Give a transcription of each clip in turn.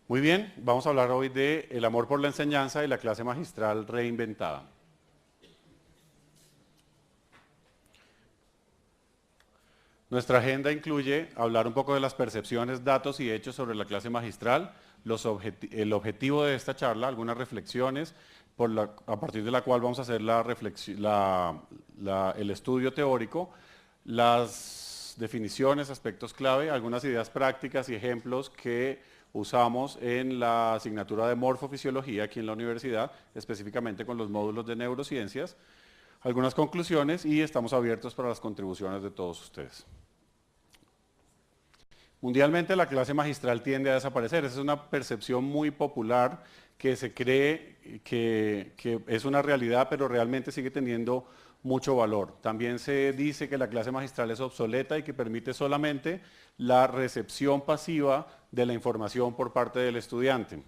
Muy bien, vamos a hablar hoy de el amor por la enseñanza y la clase magistral reinventada. Nuestra agenda incluye hablar un poco de las percepciones, datos y hechos sobre la clase magistral, el objetivo de esta charla, algunas reflexiones a partir de la cual vamos a hacer el estudio teórico, las definiciones, aspectos clave, algunas ideas prácticas y ejemplos que usamos en la asignatura de morfofisiología aquí en la universidad, específicamente con los módulos de neurociencias, algunas conclusiones y estamos abiertos para las contribuciones de todos ustedes. Mundialmente la clase magistral tiende a desaparecer, esa es una percepción muy popular que se cree que es una realidad, pero realmente sigue teniendo mucho valor. También se dice que la clase magistral es obsoleta y que permite solamente la recepción pasiva de la información por parte del estudiante.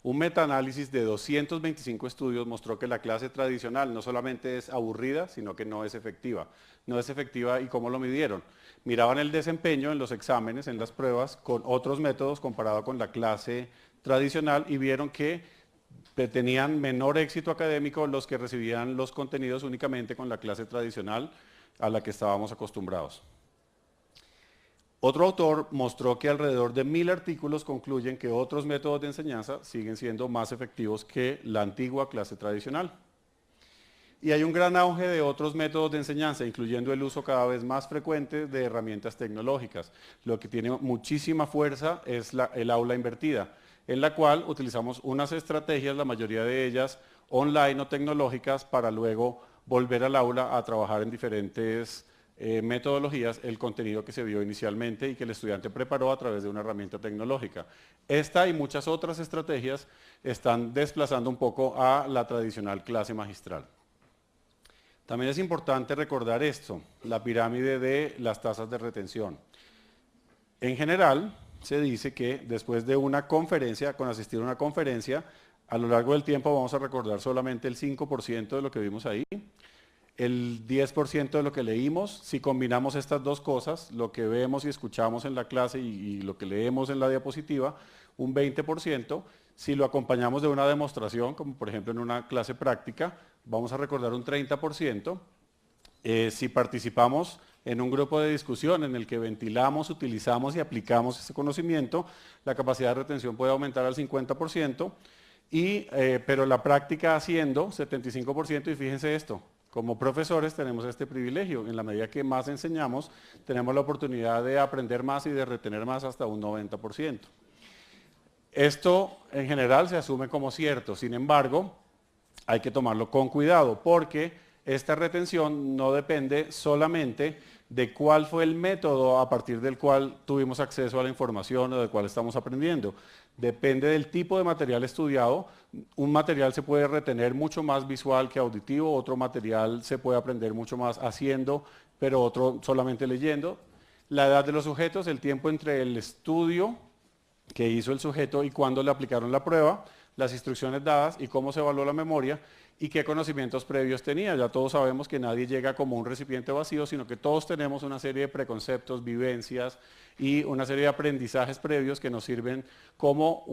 Un metaanálisis de 225 estudios mostró que la clase tradicional no solamente es aburrida, sino que no es efectiva. No es efectiva, ¿y cómo lo midieron? Miraban el desempeño en los exámenes, en las pruebas, con otros métodos comparado con la clase tradicional y vieron que tenían menor éxito académico los que recibían los contenidos únicamente con la clase tradicional a la que estábamos acostumbrados. Otro autor mostró que alrededor de 1000 artículos concluyen que otros métodos de enseñanza siguen siendo más efectivos que la antigua clase tradicional. Y hay un gran auge de otros métodos de enseñanza, incluyendo el uso cada vez más frecuente de herramientas tecnológicas. Lo que tiene muchísima fuerza es el aula invertida, en la cual utilizamos unas estrategias, la mayoría de ellas online o tecnológicas, para luego volver al aula a trabajar en diferentes metodologías el contenido que se vio inicialmente y que el estudiante preparó a través de una herramienta tecnológica. Esta y muchas otras estrategias están desplazando un poco a la tradicional clase magistral. También es importante recordar esto, la pirámide de las tasas de retención. En general, se dice que después de una conferencia, con asistir a una conferencia, a lo largo del tiempo vamos a recordar solamente el 5% de lo que vimos ahí, el 10% de lo que leímos. Si combinamos estas dos cosas, lo que vemos y escuchamos en la clase y lo que leemos en la diapositiva, un 20%. Si lo acompañamos de una demostración, como por ejemplo en una clase práctica, vamos a recordar un 30%. Si participamos en un grupo de discusión en el que ventilamos, utilizamos y aplicamos ese conocimiento, la capacidad de retención puede aumentar al 50%, pero la práctica haciendo 75%, y fíjense esto, como profesores tenemos este privilegio, en la medida que más enseñamos, tenemos la oportunidad de aprender más y de retener más hasta un 90%. Esto en general se asume como cierto, sin embargo, hay que tomarlo con cuidado, porque esta retención no depende solamente de cuál fue el método a partir del cual tuvimos acceso a la información o del cual estamos aprendiendo. Depende del tipo de material estudiado. Un material se puede retener mucho más visual que auditivo, otro material se puede aprender mucho más haciendo, pero otro solamente leyendo. La edad de los sujetos, el tiempo entre el estudio que hizo el sujeto y cuándo le aplicaron la prueba, las instrucciones dadas y cómo se evaluó la memoria y qué conocimientos previos tenía. Ya todos sabemos que nadie llega como un recipiente vacío, sino que todos tenemos una serie de preconceptos, vivencias y una serie de aprendizajes previos que nos sirven como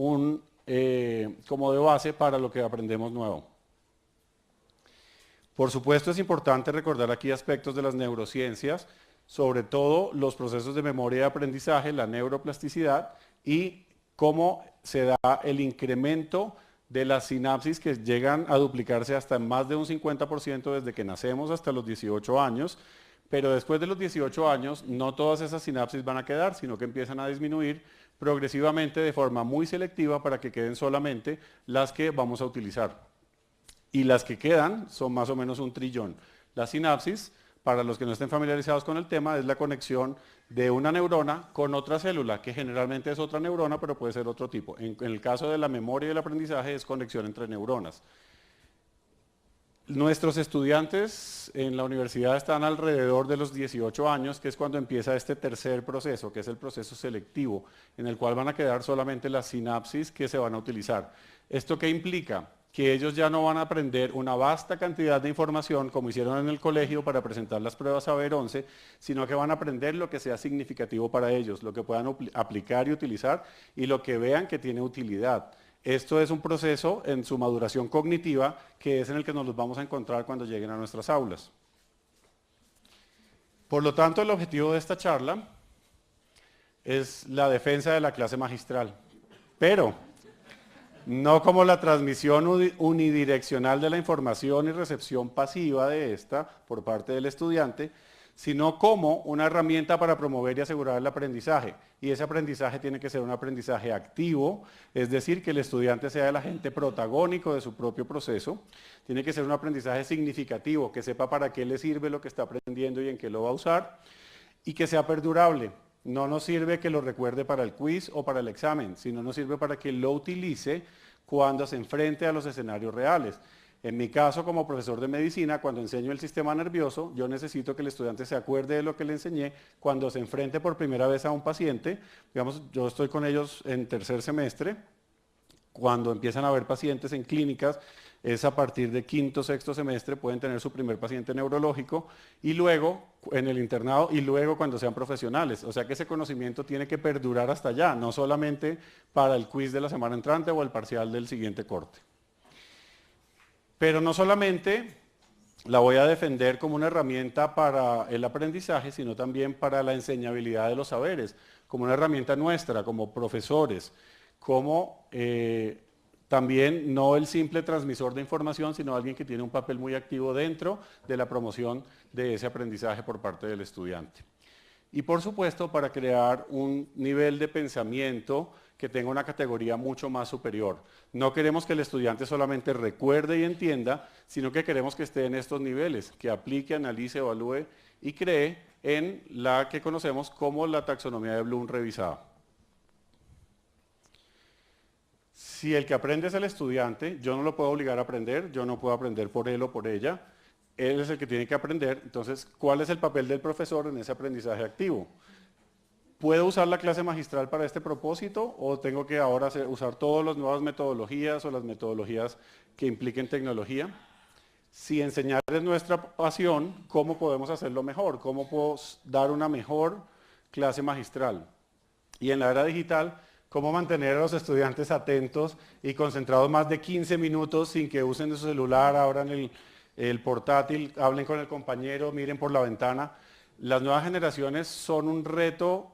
de base para lo que aprendemos nuevo. Por supuesto, es importante recordar aquí aspectos de las neurociencias, sobre todo los procesos de memoria y aprendizaje, la neuroplasticidad y cómo se da el incremento de las sinapsis que llegan a duplicarse hasta más de un 50% desde que nacemos hasta los 18 años, pero después de los 18 años no todas esas sinapsis van a quedar, sino que empiezan a disminuir progresivamente de forma muy selectiva para que queden solamente las que vamos a utilizar. Y las que quedan son más o menos 1 trillón. La sinapsis, para los que no estén familiarizados con el tema, es la conexión de una neurona con otra célula, que generalmente es otra neurona, pero puede ser otro tipo. En el caso de la memoria y el aprendizaje es conexión entre neuronas. Nuestros estudiantes en la universidad están alrededor de los 18 años, que es cuando empieza este tercer proceso, que es el proceso selectivo, en el cual van a quedar solamente las sinapsis que se van a utilizar. ¿Esto qué implica? que ellos ya no van a aprender una vasta cantidad de información como hicieron en el colegio para presentar las pruebas Saber 11, sino que van a aprender lo que sea significativo para ellos, lo que puedan aplicar y utilizar y lo que vean que tiene utilidad. Esto es un proceso en su maduración cognitiva que es en el que nos los vamos a encontrar cuando lleguen a nuestras aulas. Por lo tanto, el objetivo de esta charla es la defensa de la clase magistral, pero no como la transmisión unidireccional de la información y recepción pasiva de esta por parte del estudiante, sino como una herramienta para promover y asegurar el aprendizaje. Y ese aprendizaje tiene que ser un aprendizaje activo, es decir, que el estudiante sea el agente protagónico de su propio proceso. Tiene que ser un aprendizaje significativo, que sepa para qué le sirve lo que está aprendiendo y en qué lo va a usar, y que sea perdurable. No nos sirve que lo recuerde para el quiz o para el examen, sino nos sirve para que lo utilice cuando se enfrente a los escenarios reales. En mi caso, como profesor de medicina, cuando enseño el sistema nervioso, yo necesito que el estudiante se acuerde de lo que le enseñé cuando se enfrente por primera vez a un paciente. Digamos, yo estoy con ellos en tercer semestre, cuando empiezan a ver pacientes en clínicas, es a partir de quinto, sexto semestre, pueden tener su primer paciente neurológico y luego en el internado y luego cuando sean profesionales. O sea que ese conocimiento tiene que perdurar hasta allá, no solamente para el quiz de la semana entrante o el parcial del siguiente corte. Pero no solamente la voy a defender como una herramienta para el aprendizaje, sino también para la enseñabilidad de los saberes, como una herramienta nuestra, como profesores, como también no el simple transmisor de información, sino alguien que tiene un papel muy activo dentro de la promoción de ese aprendizaje por parte del estudiante. Y por supuesto, para crear un nivel de pensamiento que tenga una categoría mucho más superior. No queremos que el estudiante solamente recuerde y entienda, sino que queremos que esté en estos niveles, que aplique, analice, evalúe y cree en la que conocemos como la taxonomía de Bloom revisada. Si el que aprende es el estudiante, yo no lo puedo obligar a aprender, yo no puedo aprender por él o por ella, él es el que tiene que aprender. Entonces, ¿cuál es el papel del profesor en ese aprendizaje activo? ¿Puedo usar la clase magistral para este propósito o tengo que ahora usar todas las nuevas metodologías o las metodologías que impliquen tecnología? Si enseñar es nuestra pasión, ¿cómo podemos hacerlo mejor? ¿Cómo puedo dar una mejor clase magistral? Y en la era digital, ¿cómo mantener a los estudiantes atentos y concentrados más de 15 minutos sin que usen su celular, abran el portátil, hablen con el compañero, miren por la ventana? Las nuevas generaciones son un reto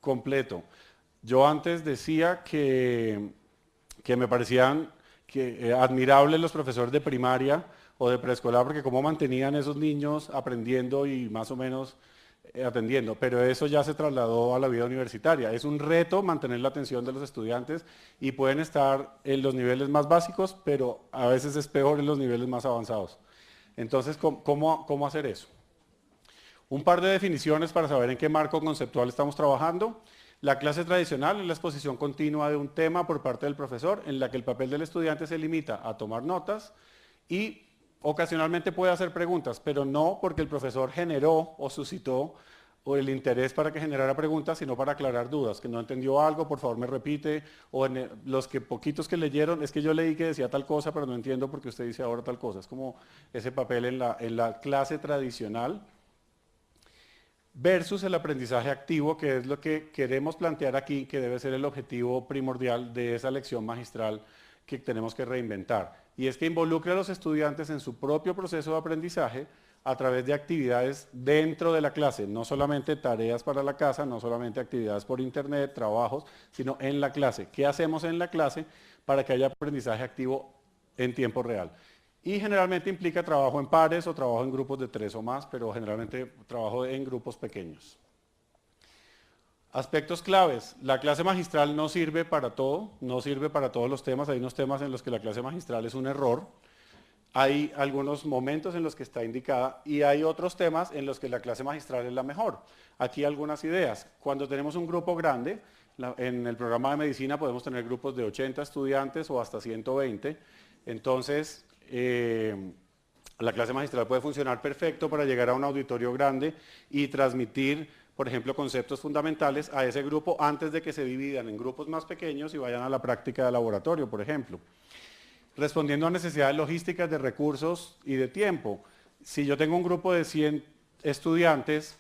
completo. Yo antes decía que me parecían admirables los profesores de primaria o de preescolar, porque cómo mantenían esos niños aprendiendo y más o menos atendiendo, pero eso ya se trasladó a la vida universitaria. Es un reto mantener la atención de los estudiantes y pueden estar en los niveles más básicos, pero a veces es peor en los niveles más avanzados. Entonces, ¿cómo hacer eso? Un par de definiciones para saber en qué marco conceptual estamos trabajando. La clase tradicional es la exposición continua de un tema por parte del profesor, en la que el papel del estudiante se limita a tomar notas y ocasionalmente puede hacer preguntas, pero no porque el profesor generó o suscitó o el interés para que generara preguntas, sino para aclarar dudas, que no entendió algo, por favor me repite, o los poquitos que leyeron, es que yo leí que decía tal cosa, pero no entiendo por qué usted dice ahora tal cosa. Es como ese papel en la clase tradicional, versus el aprendizaje activo, que es lo que queremos plantear aquí, que debe ser el objetivo primordial de esa lección magistral que tenemos que reinventar. Y es que involucre a los estudiantes en su propio proceso de aprendizaje a través de actividades dentro de la clase, no solamente tareas para la casa, no solamente actividades por internet, trabajos, sino en la clase. ¿Qué hacemos en la clase para que haya aprendizaje activo en tiempo real? Y generalmente implica trabajo en pares o trabajo en grupos de 3 o más, pero generalmente trabajo en grupos pequeños. Aspectos claves. La clase magistral no sirve para todo, no sirve para todos los temas. Hay unos temas en los que la clase magistral es un error. Hay algunos momentos en los que está indicada y hay otros temas en los que la clase magistral es la mejor. Aquí algunas ideas. Cuando tenemos un grupo grande, en el programa de medicina podemos tener grupos de 80 estudiantes o hasta 120. Entonces, la clase magistral puede funcionar perfecto para llegar a un auditorio grande y transmitir, por ejemplo, conceptos fundamentales a ese grupo antes de que se dividan en grupos más pequeños y vayan a la práctica de laboratorio, por ejemplo. respondiendo a necesidades logísticas de recursos y de tiempo. Si yo tengo un grupo de 100 estudiantes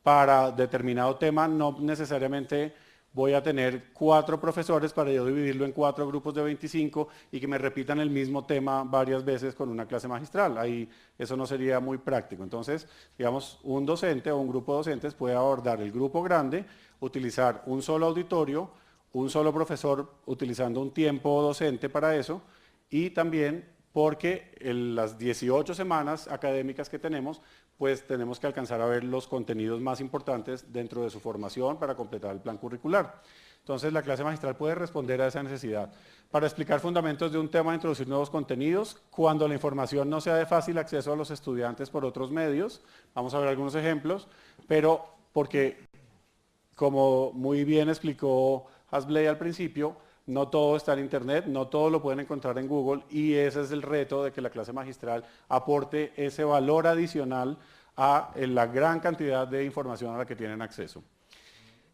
para determinado tema, no necesariamente voy a tener 4 profesores para yo dividirlo en 4 grupos de 25 y que me repitan el mismo tema varias veces con una clase magistral. Ahí eso no sería muy práctico. Entonces, digamos, un docente o un grupo de docentes puede abordar el grupo grande, utilizar un solo auditorio, un solo profesor utilizando un tiempo docente para eso y también porque en las 18 semanas académicas que tenemos, pues tenemos que alcanzar a ver los contenidos más importantes dentro de su formación para completar el plan curricular. Entonces la clase magistral puede responder a esa necesidad. Para explicar fundamentos de un tema, introducir nuevos contenidos, cuando la información no sea de fácil acceso a los estudiantes por otros medios, vamos a ver algunos ejemplos, pero porque, como muy bien explicó Hasbley al principio, no todo está en internet, no todo lo pueden encontrar en Google y ese es el reto de que la clase magistral aporte ese valor adicional a la gran cantidad de información a la que tienen acceso.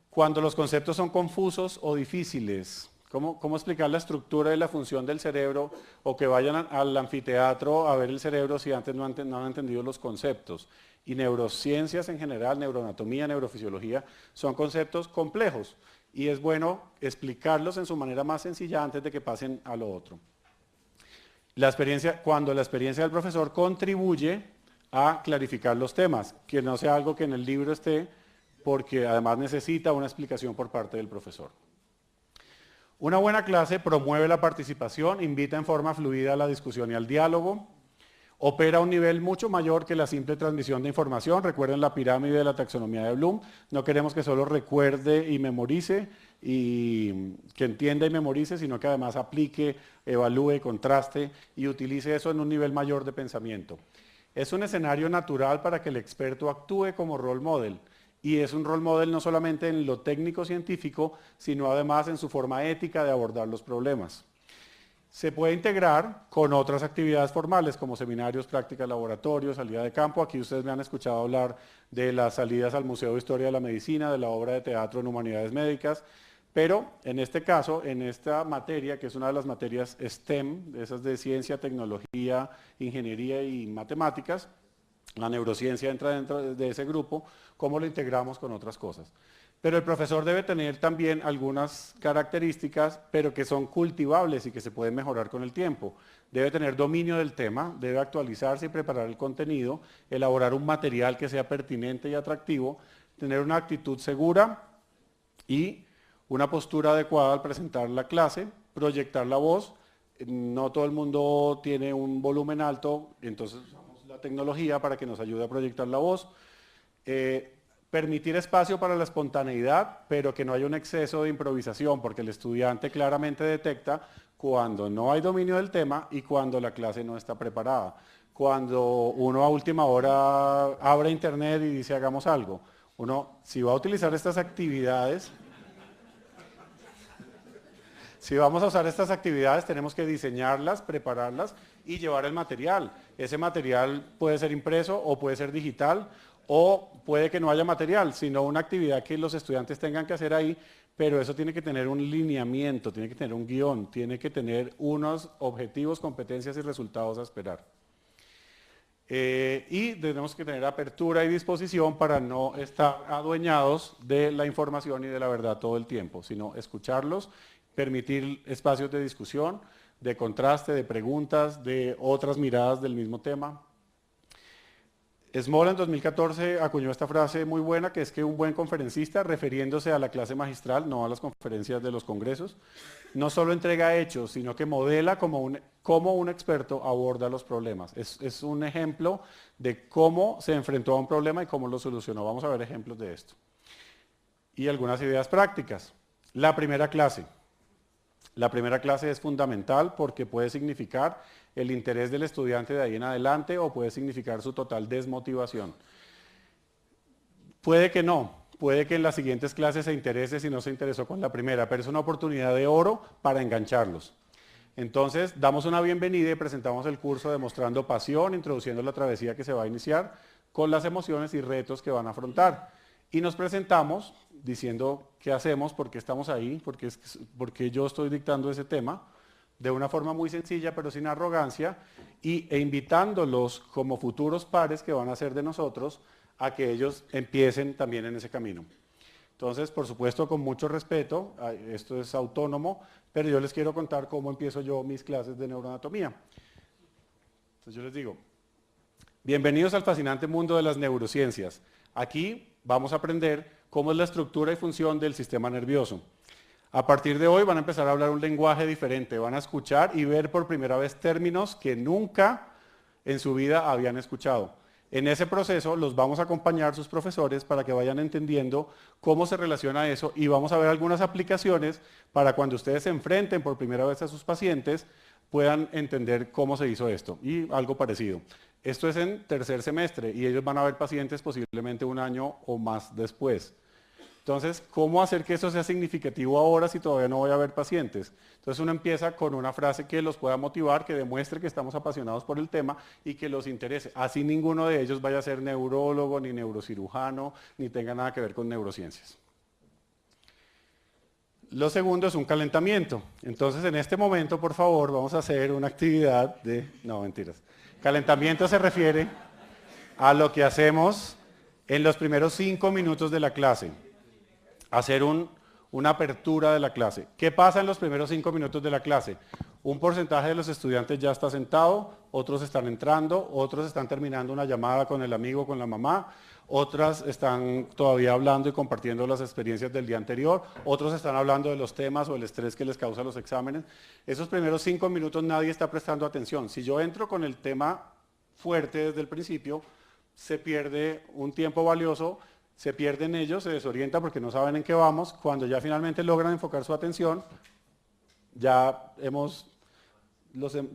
Cuando los conceptos son confusos o difíciles, ¿cómo explicar la estructura y la función del cerebro? O que vayan al anfiteatro a ver el cerebro si antes no han entendido los conceptos. Y neurociencias en general, neuroanatomía, neurofisiología, son conceptos complejos. Y es bueno explicarlos en su manera más sencilla antes de que pasen a lo otro. Cuando la experiencia del profesor contribuye a clarificar los temas, que no sea algo que en el libro esté, porque además necesita una explicación por parte del profesor. Una buena clase promueve la participación, invita en forma fluida a la discusión y al diálogo, opera a un nivel mucho mayor que la simple transmisión de información. Recuerden la pirámide de la taxonomía de Bloom. No queremos que solo recuerde y memorice, y que entienda y memorice, sino que además aplique, evalúe, contraste y utilice eso en un nivel mayor de pensamiento. Es un escenario natural para que el experto actúe como role model. Y es un role model no solamente en lo técnico científico, sino además en su forma ética de abordar los problemas. Se puede integrar con otras actividades formales como seminarios, prácticas, laboratorios, salida de campo. Aquí ustedes me han escuchado hablar de las salidas al Museo de Historia de la Medicina, de la obra de teatro en Humanidades Médicas, pero en este caso, en esta materia, que es una de las materias STEM, esas de ciencia, tecnología, ingeniería y matemáticas, la neurociencia entra dentro de ese grupo, ¿cómo lo integramos con otras cosas? Pero el profesor debe tener también algunas características, pero que son cultivables y que se pueden mejorar con el tiempo. Debe tener dominio del tema, debe actualizarse y preparar el contenido, elaborar un material que sea pertinente y atractivo, tener una actitud segura y una postura adecuada al presentar la clase, proyectar la voz. No todo el mundo tiene un volumen alto, entonces usamos la tecnología para que nos ayude a proyectar la voz. Permitir espacio para la espontaneidad, pero que no haya un exceso de improvisación, porque el estudiante claramente detecta cuando no hay dominio del tema y cuando la clase no está preparada. Cuando uno a última hora abre internet y dice hagamos algo, uno si va a utilizar estas actividades, si vamos a usar estas actividades tenemos que diseñarlas, prepararlas y llevar el material. Ese material puede ser impreso o puede ser digital, o puede que no haya material, sino una actividad que los estudiantes tengan que hacer ahí, pero eso tiene que tener un lineamiento, tiene que tener un guión, tiene que tener unos objetivos, competencias y resultados a esperar. Y tenemos que tener apertura y disposición para no estar adueñados de la información y de la verdad todo el tiempo, sino escucharlos, permitir espacios de discusión, de contraste, de preguntas, de otras miradas del mismo tema. Small en 2014 acuñó esta frase muy buena, que es que un buen conferencista, refiriéndose a la clase magistral, no a las conferencias de los congresos, no solo entrega hechos, sino que modela cómo un experto aborda los problemas. Es un ejemplo de cómo se enfrentó a un problema y cómo lo solucionó. Vamos a ver ejemplos de esto. Y algunas ideas prácticas. La primera clase. La primera clase es fundamental porque puede significar el interés del estudiante de ahí en adelante o puede significar su total desmotivación. Puede que no, puede que en las siguientes clases se interese si no se interesó con la primera, pero es una oportunidad de oro para engancharlos. Entonces, damos una bienvenida y presentamos el curso demostrando pasión, introduciendo la travesía que se va a iniciar con las emociones y retos que van a afrontar. Y nos presentamos diciendo qué hacemos, por qué estamos ahí, por qué yo estoy dictando ese tema, de una forma muy sencilla pero sin arrogancia e invitándolos como futuros pares que van a ser de nosotros a que ellos empiecen también en ese camino. Entonces, por supuesto, con mucho respeto, esto es autónomo, pero yo les quiero contar cómo empiezo yo mis clases de neuroanatomía. Entonces yo les digo, bienvenidos al fascinante mundo de las neurociencias. Aquí vamos a aprender cómo es la estructura y función del sistema nervioso. A partir de hoy van a empezar a hablar un lenguaje diferente, van a escuchar y ver por primera vez términos que nunca en su vida habían escuchado. En ese proceso los vamos a acompañar sus profesores para que vayan entendiendo cómo se relaciona eso y vamos a ver algunas aplicaciones para cuando ustedes se enfrenten por primera vez a sus pacientes puedan entender cómo se hizo esto y algo parecido. Esto es en tercer semestre y ellos van a ver pacientes posiblemente un año o más después. Entonces, ¿cómo hacer que eso sea significativo ahora si todavía no voy a ver pacientes? Entonces uno empieza con una frase que los pueda motivar, que demuestre que estamos apasionados por el tema y que los interese. Así ninguno de ellos vaya a ser neurólogo, ni neurocirujano, ni tenga nada que ver con neurociencias. Lo segundo es un calentamiento. Entonces en este momento, por favor, vamos a hacer una actividad de... No, mentiras. Calentamiento se refiere a lo que hacemos en los primeros 5 minutos de la clase. Hacer una apertura de la clase. ¿Qué pasa en los primeros 5 minutos de la clase? Un porcentaje de los estudiantes ya está sentado, otros están entrando, otros están terminando una llamada con el amigo, con la mamá, otras están todavía hablando y compartiendo las experiencias del día anterior, otros están hablando de los temas o el estrés que les causa los exámenes. Esos primeros 5 minutos nadie está prestando atención. Si yo entro con el tema fuerte desde el principio, se pierde un tiempo valioso, se pierden ellos, se desorientan porque no saben en qué vamos. Cuando ya finalmente logran enfocar su atención, ya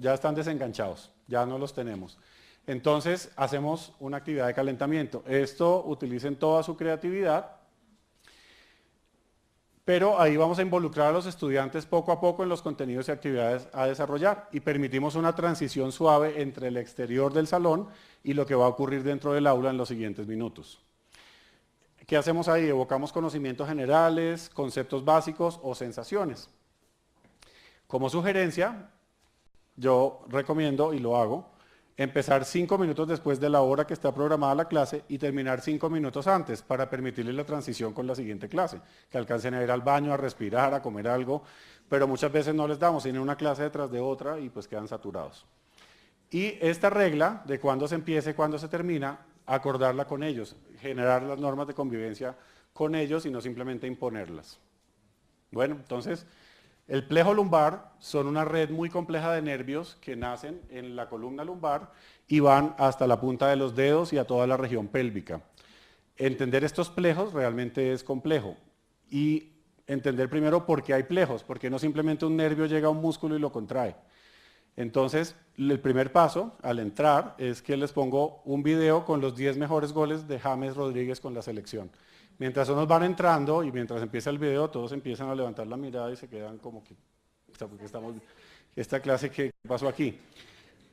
están desenganchados, ya no los tenemos. Entonces hacemos una actividad de calentamiento. Esto utilicen toda su creatividad, pero ahí vamos a involucrar a los estudiantes poco a poco en los contenidos y actividades a desarrollar y permitimos una transición suave entre el exterior del salón y lo que va a ocurrir dentro del aula en los siguientes minutos. ¿Qué hacemos ahí? Evocamos conocimientos generales, conceptos básicos o sensaciones. Como sugerencia, yo recomiendo, y lo hago, empezar 5 minutos después de la hora que está programada la clase y terminar 5 minutos antes para permitirles la transición con la siguiente clase, que alcancen a ir al baño, a respirar, a comer algo, pero muchas veces no les damos, tienen una clase detrás de otra y pues quedan saturados. Y esta regla de cuándo se empieza y cuándo se termina, acordarla con ellos, generar las normas de convivencia con ellos y no simplemente imponerlas. Bueno, entonces, el plejo lumbar son una red muy compleja de nervios que nacen en la columna lumbar y van hasta la punta de los dedos y a toda la región pélvica. Entender estos plejos realmente es complejo y entender primero por qué hay plejos, porque no simplemente un nervio llega a un músculo y lo contrae. Entonces, el primer paso al entrar es que les pongo un video con los 10 mejores goles de James Rodríguez con la selección. Mientras unos van entrando y mientras empieza el video, todos empiezan a levantar la mirada y se quedan como que, porque estamos, esta clase, ¿qué pasó aquí?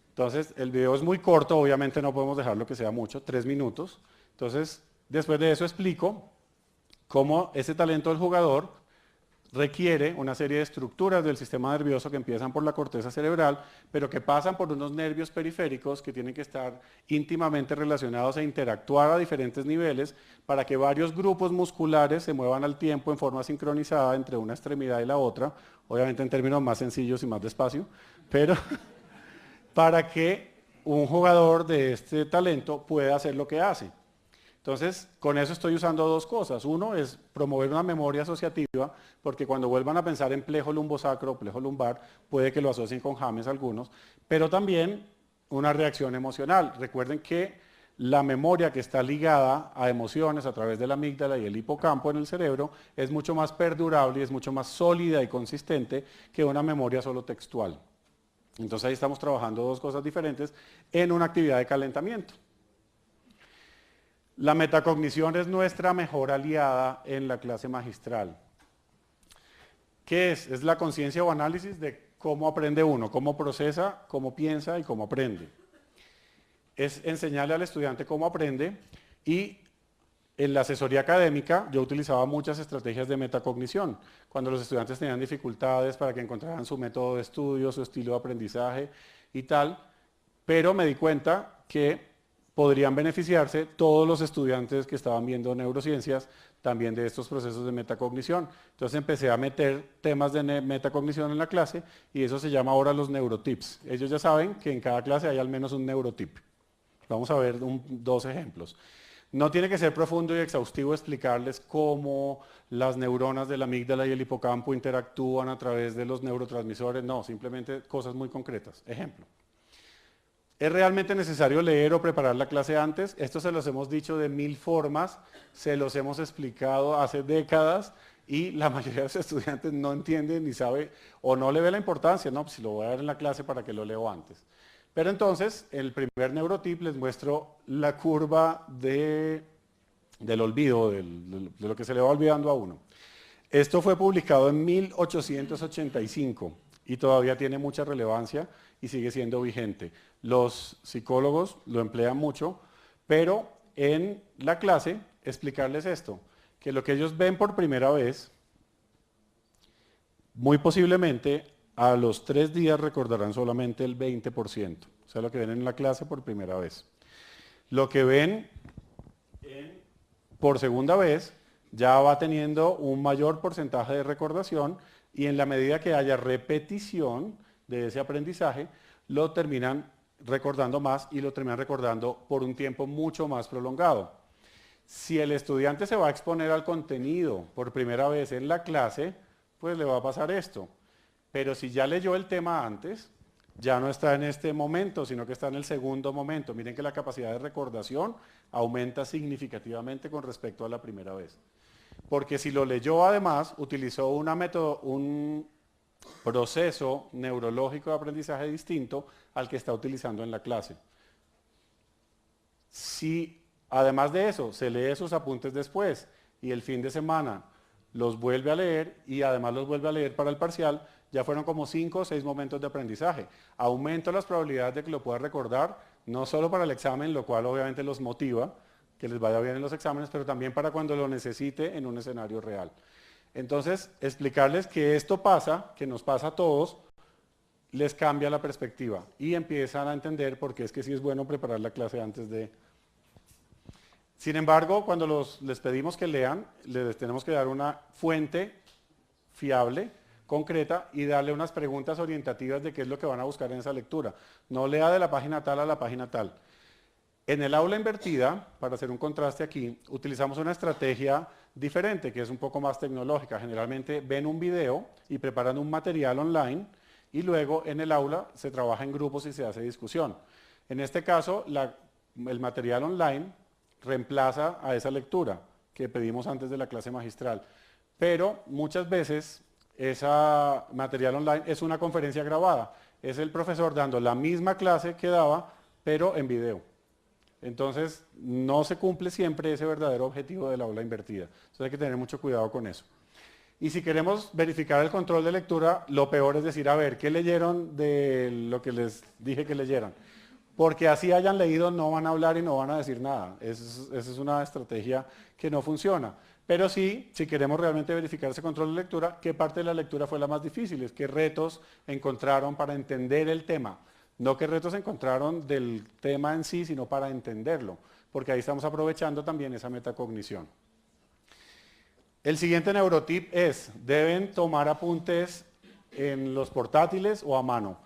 Entonces, el video es muy corto, obviamente no podemos dejarlo que sea mucho, 3 minutos. Entonces, después de eso explico cómo ese talento del jugador requiere una serie de estructuras del sistema nervioso que empiezan por la corteza cerebral, pero que pasan por unos nervios periféricos que tienen que estar íntimamente relacionados e interactuar a diferentes niveles para que varios grupos musculares se muevan al tiempo en forma sincronizada entre una extremidad y la otra, obviamente en términos más sencillos y más despacio, pero para que un jugador de este talento pueda hacer lo que hace. Entonces, con eso estoy usando dos cosas. Uno es promover una memoria asociativa, porque cuando vuelvan a pensar en plejo lumbosacro o plejo lumbar, puede que lo asocien con James algunos, pero también una reacción emocional. Recuerden que la memoria que está ligada a emociones a través de la amígdala y el hipocampo en el cerebro es mucho más perdurable y es mucho más sólida y consistente que una memoria solo textual. Entonces ahí estamos trabajando dos cosas diferentes en una actividad de calentamiento. La metacognición es nuestra mejor aliada en la clase magistral. ¿Qué es? Es la conciencia o análisis de cómo aprende uno, cómo procesa, cómo piensa y cómo aprende. Es enseñarle al estudiante cómo aprende y En la asesoría académica yo utilizaba muchas estrategias de metacognición, cuando los estudiantes tenían dificultades para que encontraran su método de estudio, su estilo de aprendizaje y tal, pero me di cuenta que podrían beneficiarse todos los estudiantes que estaban viendo neurociencias también de estos procesos de metacognición. Entonces empecé a meter temas de metacognición en la clase y eso se llama ahora los neurotips. Ellos ya saben que en cada clase hay al menos un neurotip. Vamos a ver dos ejemplos. No tiene que ser profundo y exhaustivo explicarles cómo las neuronas de la amígdala y el hipocampo interactúan a través de los neurotransmisores, no, simplemente cosas muy concretas. Ejemplo. ¿Es realmente necesario leer o preparar la clase antes? Esto se los hemos dicho de 1000 formas, se los hemos explicado hace décadas y la mayoría de los estudiantes no entienden ni sabe o no le ve la importancia, no, pues si lo voy a ver en la clase para que lo leo antes. Pero entonces, el primer neurotip les muestro la curva del olvido, de lo que se le va olvidando a uno. Esto fue publicado en 1885 y todavía tiene mucha relevancia y sigue siendo vigente. Los psicólogos lo emplean mucho, pero en la clase explicarles esto, que lo que ellos ven por primera vez, muy posiblemente a los 3 días recordarán solamente el 20%, o sea, lo que ven en la clase por primera vez. Lo que ven por segunda vez ya va teniendo un mayor porcentaje de recordación y en la medida que haya repetición de ese aprendizaje, lo terminan recordando más y lo terminan recordando por un tiempo mucho más prolongado. Si el estudiante se va a exponer al contenido por primera vez en la clase, pues le va a pasar esto. Pero si ya leyó el tema antes, ya no está en este momento, sino que está en el segundo momento. Miren que la capacidad de recordación aumenta significativamente con respecto a la primera vez. Porque si lo leyó además, utilizó un proceso neurológico de aprendizaje distinto al que está utilizando en la clase. Si además de eso se lee sus apuntes después y el fin de semana los vuelve a leer y además los vuelve a leer para el parcial, ya fueron como 5 o 6 momentos de aprendizaje. Aumento las probabilidades de que lo pueda recordar, no solo para el examen, lo cual obviamente los motiva, que les vaya bien en los exámenes, pero también para cuando lo necesite en un escenario real. Entonces, explicarles que esto pasa, que nos pasa a todos, les cambia la perspectiva y empiezan a entender por qué es que sí es bueno preparar la clase antes de... Sin embargo, cuando les pedimos que lean, les tenemos que dar una fuente fiable, concreta y darle unas preguntas orientativas de qué es lo que van a buscar en esa lectura. No lea de la página tal a la página tal. En el aula invertida, para hacer un contraste aquí, utilizamos una estrategia diferente, que es un poco más tecnológica. Generalmente ven un video y preparan un material online y luego en el aula se trabaja en grupos y se hace discusión. En este caso, el material online reemplaza a esa lectura que pedimos antes de la clase magistral. Pero muchas veces ese material online es una conferencia grabada. Es el profesor dando la misma clase que daba, pero en video. Entonces, no se cumple siempre ese verdadero objetivo del aula invertida. Entonces hay que tener mucho cuidado con eso. Y si queremos verificar el control de lectura, lo peor es decir, a ver, ¿qué leyeron de lo que les dije que leyeran? Porque así hayan leído, no van a hablar y no van a decir nada. Esa es una estrategia que no funciona. Pero sí, si queremos realmente verificar ese control de lectura, ¿qué parte de la lectura fue la más difícil? ¿Qué retos encontraron para entender el tema? No qué retos encontraron del tema en sí, sino para entenderlo, porque ahí estamos aprovechando también esa metacognición. El siguiente neurotip es, deben tomar apuntes en los portátiles o a mano.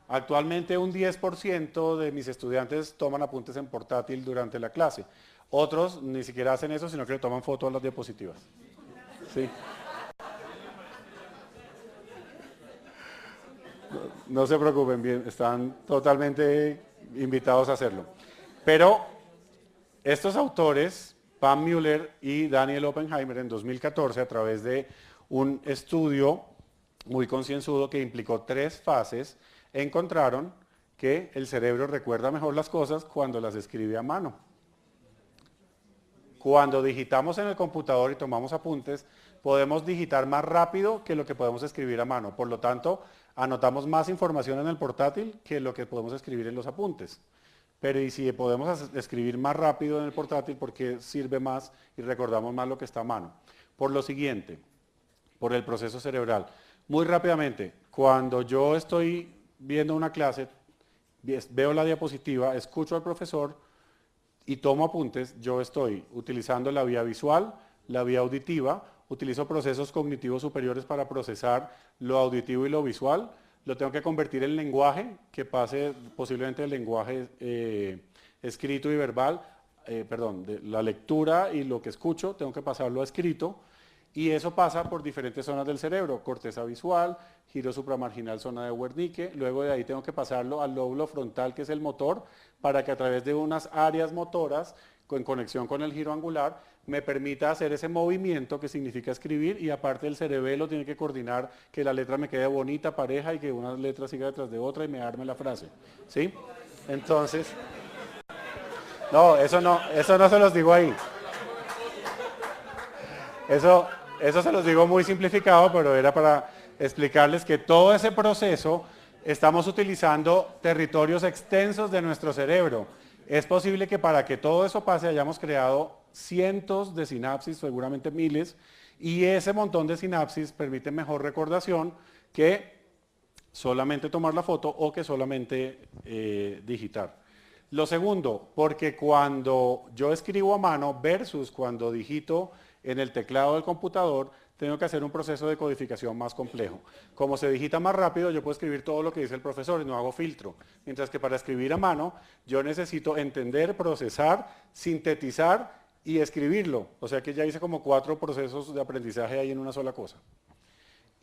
Actualmente un 10% de mis estudiantes toman apuntes en portátil durante la clase. Otros ni siquiera hacen eso, sino que le toman fotos a las diapositivas. ¿Sí? No se preocupen, bien, están totalmente invitados a hacerlo. Pero estos autores, Pam Mueller y Daniel Oppenheimer, en 2014, a través de un estudio muy concienzudo que implicó 3 fases, encontraron que el cerebro recuerda mejor las cosas cuando las escribe a mano. Cuando digitamos en el computador y tomamos apuntes, podemos digitar más rápido que lo que podemos escribir a mano. Por lo tanto, anotamos más información en el portátil que lo que podemos escribir en los apuntes. pero y si podemos escribir más rápido en el portátil, porque sirve más y recordamos más lo que está a mano. Por lo siguiente, por el proceso cerebral. Muy rápidamente, cuando yo estoy viendo una clase, veo la diapositiva, escucho al profesor y tomo apuntes, yo estoy utilizando la vía visual, la vía auditiva, utilizo procesos cognitivos superiores para procesar lo auditivo y lo visual, lo tengo que convertir en lenguaje, que pase posiblemente del lenguaje escrito y verbal, perdón, de la lectura y lo que escucho, tengo que pasarlo a escrito, y eso pasa por diferentes zonas del cerebro, corteza visual, giro supramarginal, zona de Wernicke, luego de ahí tengo que pasarlo al lóbulo frontal, que es el motor, para que a través de unas áreas motoras, en conexión con el giro angular, me permita hacer ese movimiento que significa escribir, y aparte el cerebelo tiene que coordinar que la letra me quede bonita, pareja, y que una letra siga detrás de otra y me arme la frase. ¿Sí? Entonces, no, eso no se los digo ahí. Eso se los digo muy simplificado, pero era para explicarles que todo ese proceso estamos utilizando territorios extensos de nuestro cerebro. Es posible que para que todo eso pase hayamos creado cientos de sinapsis, seguramente miles, y ese montón de sinapsis permite mejor recordación que solamente tomar la foto o que solamente digitar. Lo segundo, porque cuando yo escribo a mano versus cuando digito en el teclado del computador, tengo que hacer un proceso de codificación más complejo. Como se digita más rápido, yo puedo escribir todo lo que dice el profesor y no hago filtro. Mientras que para escribir a mano, yo necesito entender, procesar, sintetizar y escribirlo. O sea que ya hice como 4 procesos de aprendizaje ahí en una sola cosa.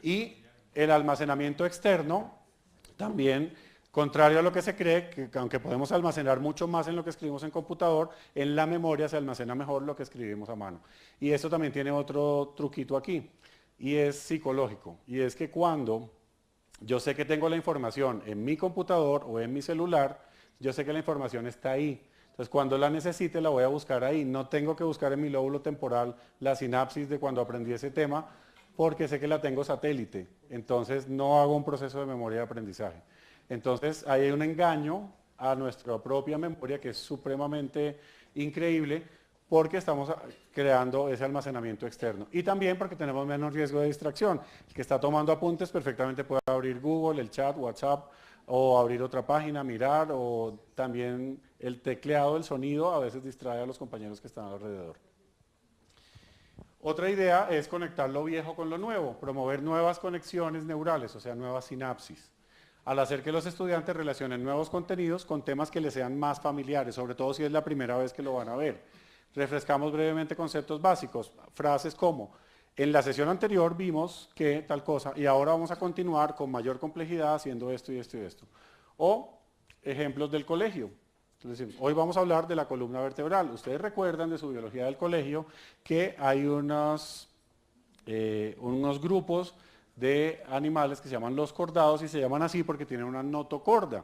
Y el almacenamiento externo, también, contrario a lo que se cree, que aunque podemos almacenar mucho más en lo que escribimos en computador, en la memoria se almacena mejor lo que escribimos a mano. Y esto también tiene otro truquito aquí, y es psicológico. Y es que cuando yo sé que tengo la información en mi computador o en mi celular, yo sé que la información está ahí. Entonces, cuando la necesite, la voy a buscar ahí. No tengo que buscar en mi lóbulo temporal la sinapsis de cuando aprendí ese tema, porque sé que la tengo satélite. Entonces, no hago un proceso de memoria de aprendizaje. Entonces, hay un engaño a nuestra propia memoria que es supremamente increíble, porque estamos creando ese almacenamiento externo. Y también porque tenemos menos riesgo de distracción. El que está tomando apuntes perfectamente puede abrir Google, el chat, WhatsApp, o abrir otra página, mirar, o también el tecleado, el sonido, a veces distrae a los compañeros que están alrededor. Otra idea es conectar lo viejo con lo nuevo, promover nuevas conexiones neurales, o sea, nuevas sinapsis, al hacer que los estudiantes relacionen nuevos contenidos con temas que les sean más familiares, sobre todo si es la primera vez que lo van a ver. Refrescamos brevemente conceptos básicos, frases como, en la sesión anterior vimos que tal cosa y ahora vamos a continuar con mayor complejidad haciendo esto y esto y esto. O ejemplos del colegio. Entonces, hoy vamos a hablar de la columna vertebral. Ustedes recuerdan de su biología del colegio que hay unos grupos de animales que se llaman los cordados y se llaman así porque tienen una notocorda.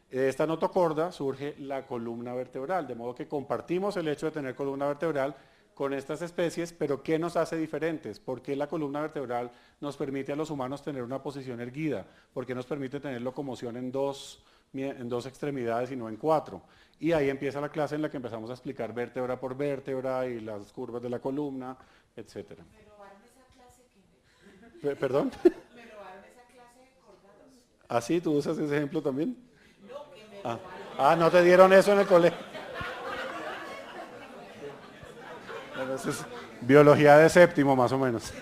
De esta notocorda surge la columna vertebral, de modo que compartimos el hecho de tener columna vertebral con estas especies, pero ¿qué nos hace diferentes? ¿Por qué la columna vertebral nos permite a los humanos tener una posición erguida? ¿Por qué nos permite tener locomoción en dos extremidades y no en 4? Y ahí empieza la clase en la que empezamos a explicar vértebra por vértebra y las curvas de la columna, etc. Me robaron esa clase que ¿Perdón? me robaron esa clase de cordados. ¿Ah, sí? ¿Tú usas ese ejemplo también? No, que me Ah, ¿no te dieron eso en el colegio? Bueno, eso es biología de séptimo, más o menos.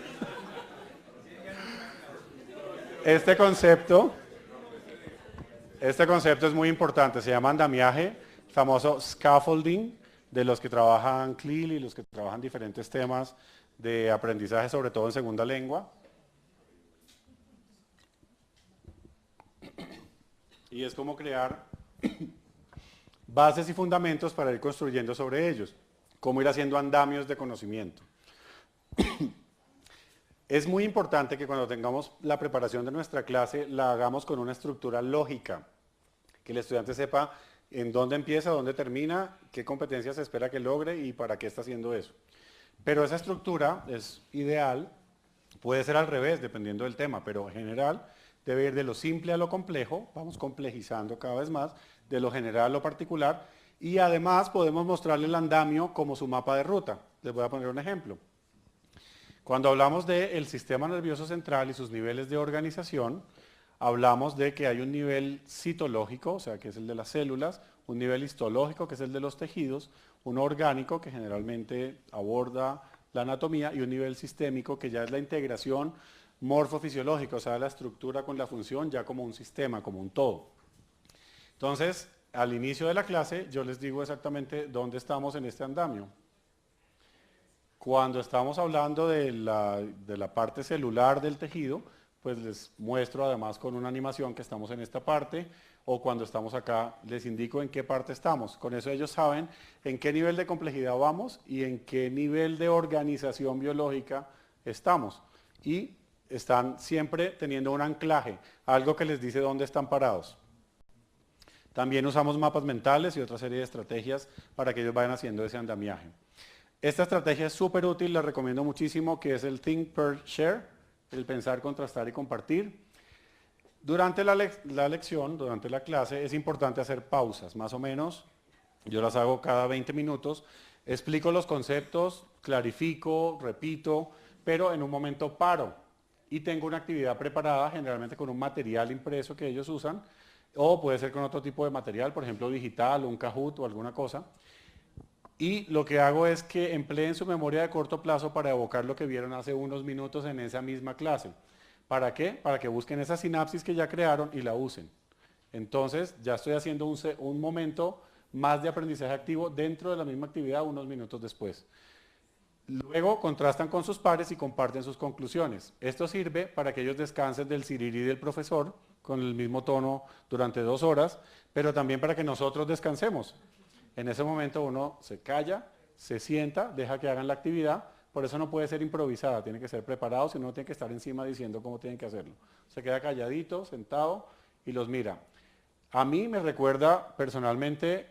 Este concepto es muy importante, se llama andamiaje, famoso scaffolding, de los que trabajan CLIL y los que trabajan diferentes temas de aprendizaje, sobre todo en segunda lengua. Y es como crear bases y fundamentos para ir construyendo sobre ellos, cómo ir haciendo andamios de conocimiento. Es muy importante que cuando tengamos la preparación de nuestra clase la hagamos con una estructura lógica, que el estudiante sepa en dónde empieza, dónde termina, qué competencias se espera que logre y para qué está haciendo eso. Pero esa estructura es ideal, puede ser al revés dependiendo del tema, pero en general debe ir de lo simple a lo complejo, vamos complejizando cada vez más, de lo general a lo particular, y además podemos mostrarle el andamio como su mapa de ruta. Les voy a poner un ejemplo. Cuando hablamos del sistema nervioso central y sus niveles de organización, hablamos de que hay un nivel citológico, o sea, que es el de las células, un nivel histológico, que es el de los tejidos, un orgánico, que generalmente aborda la anatomía, y un nivel sistémico, que ya es la integración morfofisiológica, o sea, la estructura con la función, ya como un sistema, como un todo. Entonces, al inicio de la clase, yo les digo exactamente dónde estamos en este andamio. Cuando estamos hablando de la parte celular del tejido, pues les muestro además con una animación que estamos en esta parte, o cuando estamos acá les indico en qué parte estamos. Con eso ellos saben en qué nivel de complejidad vamos y en qué nivel de organización biológica estamos. Y están siempre teniendo un anclaje, algo que les dice dónde están parados. También usamos mapas mentales y otra serie de estrategias para que ellos vayan haciendo ese andamiaje. Esta estrategia es súper útil, la recomiendo muchísimo, que es el Think, Pair, Share, el pensar, contrastar y compartir. Durante la lección, durante la clase, es importante hacer pausas, más o menos, yo las hago cada 20 minutos, explico los conceptos, clarifico, repito, pero en un momento paro y tengo una actividad preparada, generalmente con un material impreso que ellos usan, o puede ser con otro tipo de material, por ejemplo digital, un Kahoot o alguna cosa. Y lo que hago es que empleen su memoria de corto plazo para evocar lo que vieron hace unos minutos en esa misma clase. ¿Para qué? Para que busquen esa sinapsis que ya crearon y la usen. Entonces ya estoy haciendo un momento más de aprendizaje activo dentro de la misma actividad unos minutos después. Luego contrastan con sus pares y comparten sus conclusiones. Esto sirve para que ellos descansen del sirirí del profesor con el mismo tono durante 2 horas, pero también para que nosotros descansemos. En ese momento uno se calla, se sienta, deja que hagan la actividad, por eso no puede ser improvisada, tiene que ser preparado, sino tiene que estar encima diciendo cómo tienen que hacerlo. Se queda calladito, sentado y los mira. A mí me recuerda personalmente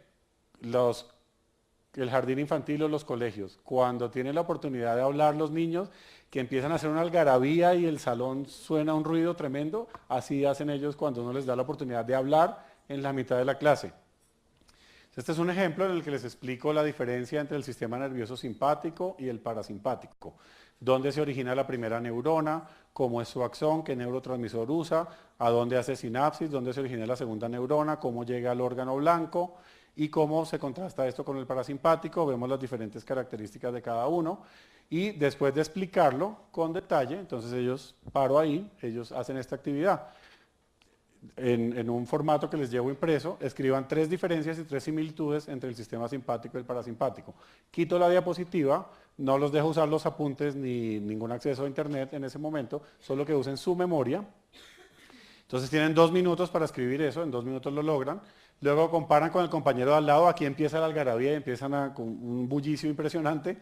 el jardín infantil o los colegios, cuando tienen la oportunidad de hablar los niños, que empiezan a hacer una algarabía y el salón suena un ruido tremendo, así hacen ellos cuando uno les da la oportunidad de hablar en la mitad de la clase. Este es un ejemplo en el que les explico la diferencia entre el sistema nervioso simpático y el parasimpático. Dónde se origina la primera neurona, cómo es su axón, qué neurotransmisor usa, a dónde hace sinapsis, dónde se origina la segunda neurona, cómo llega al órgano blanco y cómo se contrasta esto con el parasimpático. Vemos las diferentes características de cada uno y después de explicarlo con detalle, entonces ellos hacen esta actividad. En un formato que les llevo impreso, escriban 3 diferencias y 3 similitudes entre el sistema simpático y el parasimpático. Quito la diapositiva, no los dejo usar los apuntes ni ningún acceso a internet en ese momento, solo que usen su memoria. Entonces tienen 2 minutos para escribir eso, en 2 minutos lo logran. Luego comparan con el compañero de al lado, aquí empieza la algarabía y empiezan con un bullicio impresionante,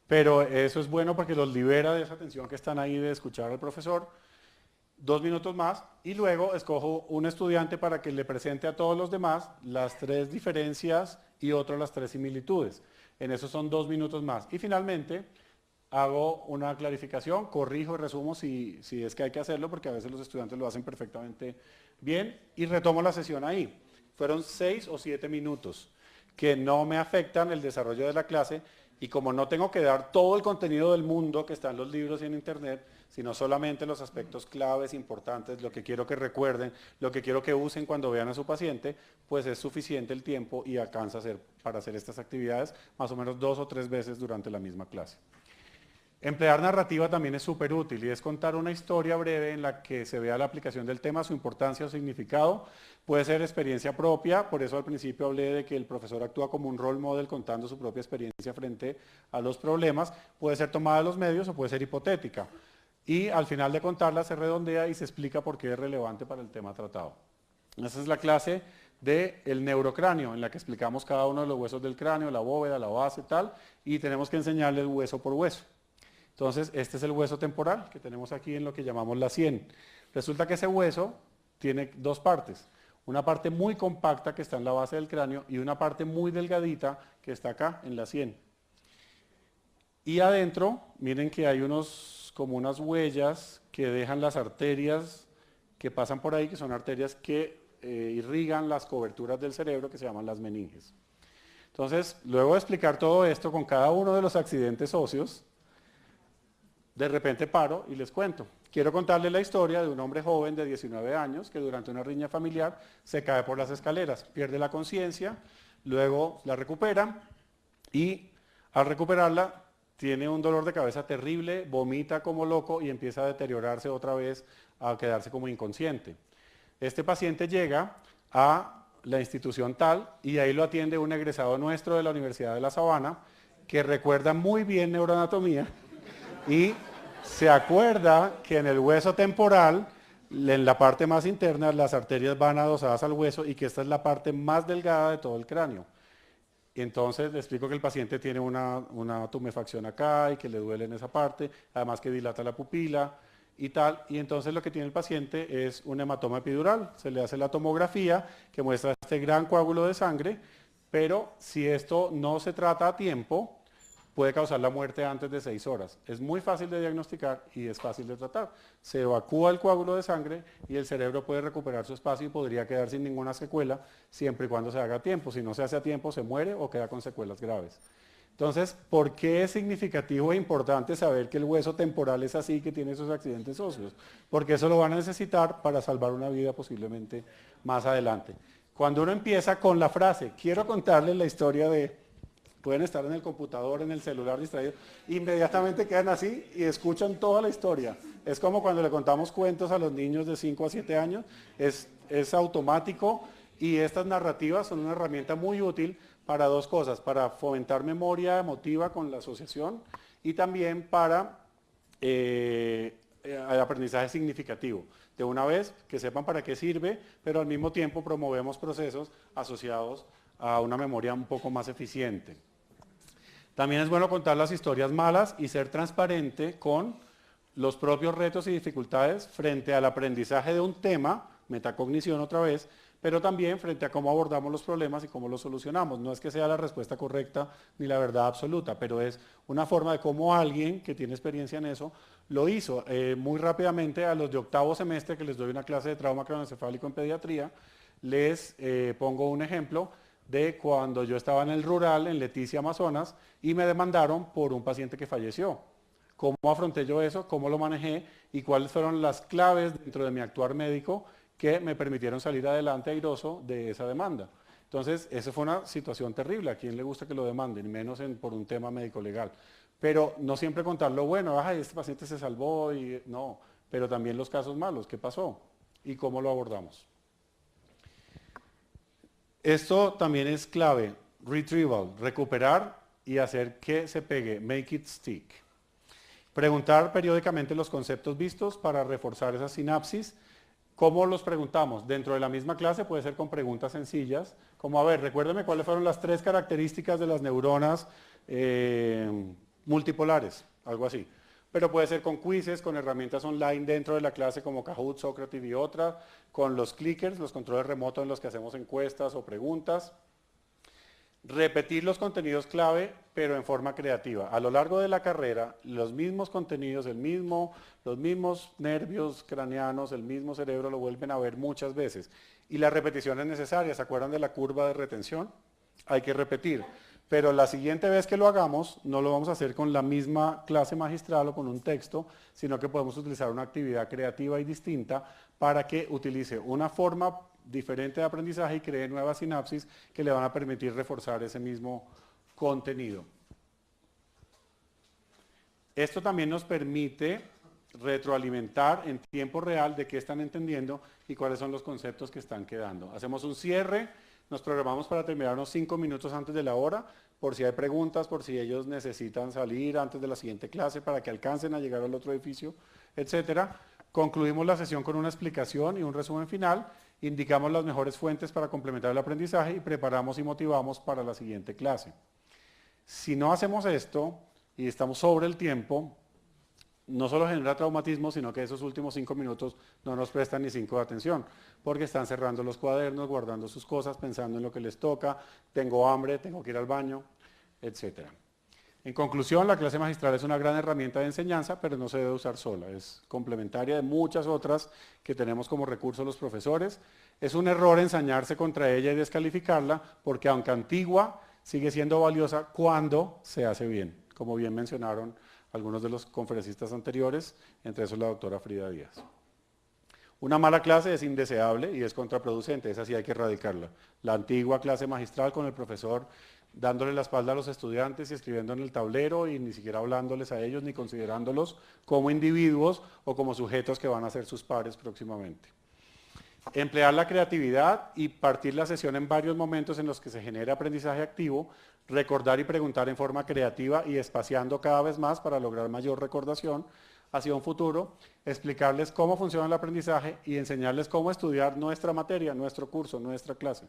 pero eso es bueno porque los libera de esa tensión que están ahí de escuchar al profesor. 2 minutos más y luego escojo un estudiante para que le presente a todos los demás las 3 diferencias y otro las 3 similitudes. En eso son 2 minutos más. Y finalmente hago una clarificación, corrijo y resumo si es que hay que hacerlo, porque a veces los estudiantes lo hacen perfectamente bien y retomo la sesión ahí. Fueron 6 o 7 minutos que no me afectan el desarrollo de la clase y como no tengo que dar todo el contenido del mundo que está en los libros y en internet, sino solamente los aspectos claves, importantes, lo que quiero que recuerden, lo que quiero que usen cuando vean a su paciente, pues es suficiente el tiempo y alcanza para hacer estas actividades más o menos 2 o 3 veces durante la misma clase. Emplear narrativa también es súper útil y es contar una historia breve en la que se vea la aplicación del tema, su importancia o significado. Puede ser experiencia propia, por eso al principio hablé de que el profesor actúa como un role model contando su propia experiencia frente a los problemas. Puede ser tomada de los medios o puede ser hipotética. Y al final de contarla se redondea y se explica por qué es relevante para el tema tratado. Esa es la clase del neurocráneo, en la que explicamos cada uno de los huesos del cráneo, la bóveda, la base, tal, y tenemos que enseñarles hueso por hueso. Entonces, este es el hueso temporal que tenemos aquí en lo que llamamos la sien. Resulta que ese hueso tiene 2 partes. Una parte muy compacta que está en la base del cráneo y una parte muy delgadita que está acá en la sien. Y adentro, miren que hay como unas huellas que dejan las arterias que pasan por ahí, que son arterias que irrigan las coberturas del cerebro que se llaman las meninges. Entonces, luego de explicar todo esto con cada uno de los accidentes óseos, de repente paro y les cuento. Quiero contarles la historia de un hombre joven de 19 años que durante una riña familiar se cae por las escaleras, pierde la conciencia, luego la recupera y al recuperarla tiene un dolor de cabeza terrible, vomita como loco y empieza a deteriorarse otra vez, a quedarse como inconsciente. Este paciente llega a la institución tal y ahí lo atiende un egresado nuestro de la Universidad de La Sabana que recuerda muy bien neuroanatomía y se acuerda que en el hueso temporal, en la parte más interna, las arterias van adosadas al hueso y que esta es la parte más delgada de todo el cráneo. Y entonces le explico que el paciente tiene una tumefacción acá y que le duele en esa parte, además que dilata la pupila y tal. Y entonces lo que tiene el paciente es un hematoma epidural. Se le hace la tomografía que muestra este gran coágulo de sangre, pero si esto no se trata a tiempo, puede causar la muerte antes de 6 horas. Es muy fácil de diagnosticar y es fácil de tratar. Se evacúa el coágulo de sangre y el cerebro puede recuperar su espacio y podría quedar sin ninguna secuela siempre y cuando se haga a tiempo. Si no se hace a tiempo, se muere o queda con secuelas graves. Entonces, ¿por qué es significativo e importante saber que el hueso temporal es así, que tiene esos accidentes óseos? Porque eso lo van a necesitar para salvar una vida posiblemente más adelante. Cuando uno empieza con la frase, quiero contarles la historia de... Pueden estar en el computador, en el celular distraídos, inmediatamente quedan así y escuchan toda la historia. Es como cuando le contamos cuentos a los niños de 5 a 7 años, es automático y estas narrativas son una herramienta muy útil para dos cosas, para fomentar memoria emotiva con la asociación y también para el aprendizaje significativo. De una vez, que sepan para qué sirve, pero al mismo tiempo promovemos procesos asociados a una memoria un poco más eficiente. También es bueno contar las historias malas y ser transparente con los propios retos y dificultades frente al aprendizaje de un tema, metacognición otra vez, pero también frente a cómo abordamos los problemas y cómo los solucionamos. No es que sea la respuesta correcta ni la verdad absoluta, pero es una forma de cómo alguien que tiene experiencia en eso lo hizo. Muy rápidamente a los de octavo semestre que les doy una clase de trauma craneoencefálico en pediatría, les pongo un ejemplo de cuando yo estaba en el rural, en Leticia, Amazonas, y me demandaron por un paciente que falleció. ¿Cómo afronté yo eso? ¿Cómo lo manejé? ¿Y cuáles fueron las claves dentro de mi actuar médico que me permitieron salir adelante airoso de esa demanda? Entonces, esa fue una situación terrible. ¿A quién le gusta que lo demanden? Menos por un tema médico-legal. Pero no siempre contar lo bueno, ay, este paciente se salvó, y no. Pero también los casos malos, ¿qué pasó? ¿Y cómo lo abordamos? Esto también es clave, retrieval, recuperar y hacer que se pegue, make it stick. Preguntar periódicamente los conceptos vistos para reforzar esas sinapsis. ¿Cómo los preguntamos? Dentro de la misma clase puede ser con preguntas sencillas, como a ver, recuérdame cuáles fueron las 3 características de las neuronas multipolares, algo así. Pero puede ser con quizzes, con herramientas online dentro de la clase como Kahoot, Socrative y otras, con los clickers, los controles remotos en los que hacemos encuestas o preguntas. Repetir los contenidos clave, pero en forma creativa. A lo largo de la carrera, los mismos contenidos, los mismos nervios craneanos, el mismo cerebro lo vuelven a ver muchas veces. Y la repetición es necesaria. ¿Se acuerdan de la curva de retención? Hay que repetir. Pero la siguiente vez que lo hagamos, no lo vamos a hacer con la misma clase magistral o con un texto, sino que podemos utilizar una actividad creativa y distinta para que utilice una forma diferente de aprendizaje y cree nuevas sinapsis que le van a permitir reforzar ese mismo contenido. Esto también nos permite retroalimentar en tiempo real de qué están entendiendo y cuáles son los conceptos que están quedando. Hacemos un cierre. Nos programamos para terminar unos 5 minutos antes de la hora, por si hay preguntas, por si ellos necesitan salir antes de la siguiente clase para que alcancen a llegar al otro edificio, etc. Concluimos la sesión con una explicación y un resumen final, indicamos las mejores fuentes para complementar el aprendizaje y preparamos y motivamos para la siguiente clase. Si no hacemos esto y estamos sobre el tiempo, no solo genera traumatismo, sino que esos últimos 5 minutos no nos prestan ni 5 de atención, porque están cerrando los cuadernos, guardando sus cosas, pensando en lo que les toca, tengo hambre, tengo que ir al baño, etc. En conclusión, la clase magistral es una gran herramienta de enseñanza, pero no se debe usar sola, es complementaria de muchas otras que tenemos como recurso los profesores. Es un error ensañarse contra ella y descalificarla, porque aunque antigua, sigue siendo valiosa cuando se hace bien, como bien mencionaron algunos de los conferencistas anteriores, entre esos la doctora Frida Díaz. Una mala clase es indeseable y es contraproducente, esa sí hay que erradicarla. La antigua clase magistral con el profesor dándole la espalda a los estudiantes y escribiendo en el tablero y ni siquiera hablándoles a ellos ni considerándolos como individuos o como sujetos que van a ser sus pares próximamente. Emplear la creatividad y partir la sesión en varios momentos en los que se genere aprendizaje activo, recordar y preguntar en forma creativa y espaciando cada vez más para lograr mayor recordación hacia un futuro, explicarles cómo funciona el aprendizaje y enseñarles cómo estudiar nuestra materia, nuestro curso, nuestra clase.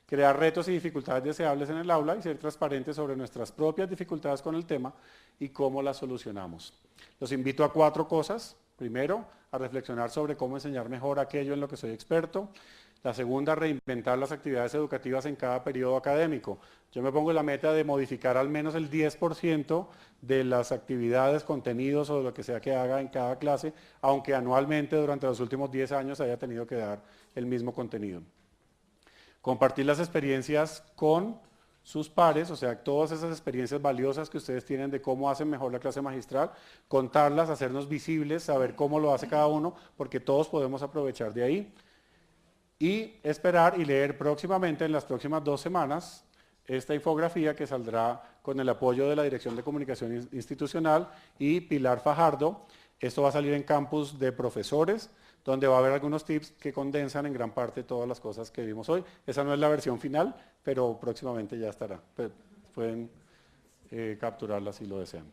Crear retos y dificultades deseables en el aula y ser transparentes sobre nuestras propias dificultades con el tema y cómo las solucionamos. Los invito a 4 cosas. Primero, a reflexionar sobre cómo enseñar mejor aquello en lo que soy experto. La segunda, reinventar las actividades educativas en cada periodo académico. Yo me pongo la meta de modificar al menos el 10% de las actividades, contenidos o de lo que sea que haga en cada clase, aunque anualmente durante los últimos 10 años haya tenido que dar el mismo contenido. Compartir las experiencias con sus pares, o sea, todas esas experiencias valiosas que ustedes tienen de cómo hacen mejor la clase magistral, contarlas, hacernos visibles, saber cómo lo hace cada uno, porque todos podemos aprovechar de ahí. Y esperar y leer próximamente, en las próximas 2 semanas, esta infografía que saldrá con el apoyo de la Dirección de Comunicación Institucional y Pilar Fajardo. Esto va a salir en campus de profesores, donde va a haber algunos tips que condensan en gran parte todas las cosas que vimos hoy. Esa no es la versión final, pero próximamente ya estará. Pueden capturarla si lo desean.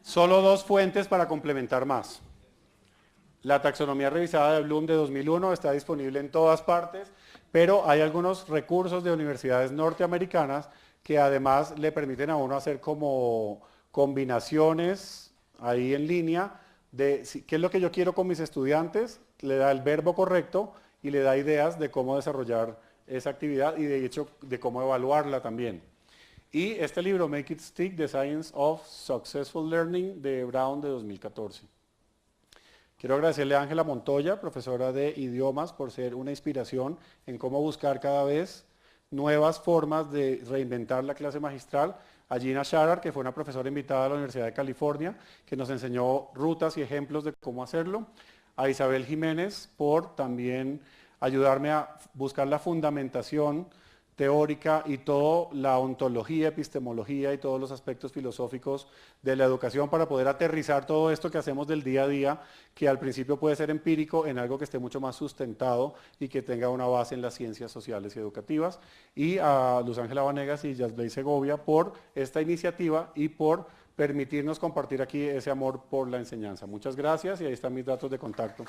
Solo 2 fuentes para complementar más. La taxonomía revisada de Bloom de 2001 está disponible en todas partes, pero hay algunos recursos de universidades norteamericanas que además le permiten a uno hacer como combinaciones ahí en línea de qué es lo que yo quiero con mis estudiantes, le da el verbo correcto y le da ideas de cómo desarrollar esa actividad y de hecho de cómo evaluarla también. Y este libro, Make It Stick, The Science of Successful Learning, de Brown de 2014. Quiero agradecerle a Ángela Montoya, profesora de idiomas, por ser una inspiración en cómo buscar cada vez nuevas formas de reinventar la clase magistral. A Gina Sharar, que fue una profesora invitada a la Universidad de California, que nos enseñó rutas y ejemplos de cómo hacerlo. A Isabel Jiménez, por también ayudarme a buscar la fundamentación teórica y toda la ontología, epistemología y todos los aspectos filosóficos de la educación para poder aterrizar todo esto que hacemos del día a día, que al principio puede ser empírico, en algo que esté mucho más sustentado y que tenga una base en las ciencias sociales y educativas. Y a Luz Ángela Vanegas y Yasblay Segovia por esta iniciativa y por permitirnos compartir aquí ese amor por la enseñanza. Muchas gracias y ahí están mis datos de contacto.